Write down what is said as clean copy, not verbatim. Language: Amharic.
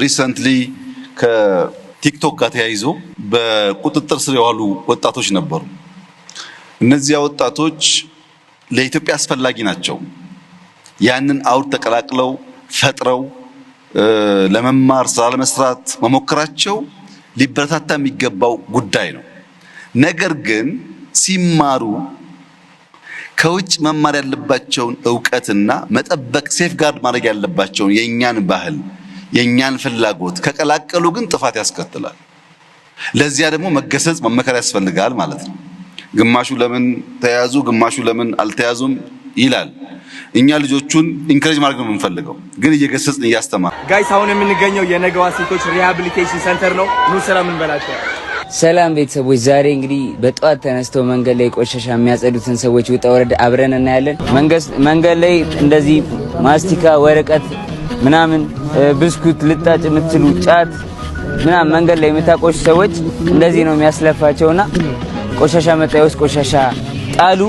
ሪሰንትሊ ከቲክቶክ ጋር ተያይዞ በቁጥጥር ስር የዋሉ ወጣቶች ነበሩ። እነዚያ ወጣቶች ለኢትዮጵያ አስፈላጊ ናቸው። ያንን አውድ ተቀላቅለው ፈጥረው ለመማር ስራ ለመስራት መሞከራቸው ሊበረታታ የሚገባው ጉዳይ ነው። ነገር ግን ሲማሩ ከውጭ መማር ያለባቸውን ዕውቀትና መጠበቅ ሴፍጋርድ ማድረግ ያለባቸውን የኛን ባህል የኛን ፍላጎት ከቀላቀሉ ግን ጥፋት ያስከትላል። ለዚያ ደግሞ መገሰጽ መመከር ያስፈልጋል ማለት ነው። ግማሹ ለምን ተያዙ ግማሹ ለምን አልተያዙም ይላል። እኛ ልጆቹን ኢንከሬጅ ማድረግ ነው የምንፈልገው፣ ግን እየገሰጽን እያስተማር ጋይስ አሁን የምንገኘው የነገዋ ሴቶች ሪሃቢሊቴሽን ሴንተር ነው። ኑ ስራ ምን በላቸው። ሰላም ቤተሰቦች፣ ዛሬ እንግዲህ በጠዋት ተነስተው መንገድ ላይ ቆሻሻ የሚያጸዱትን ሰዎች ውጣ ወረድ አብረን እናያለን። መንገድ ላይ እንደዚህ ማስቲካ፣ ወረቀት ምናምን ብስኩት ልጣጭ የምትሉ ጫት ምናምን መንገድ ላይ የምታቆሹ ሰዎች እንደዚህ ነው የሚያስለፋቸውና ቆሻሻ መጣያ ውስጥ ቆሻሻ ጣሉ።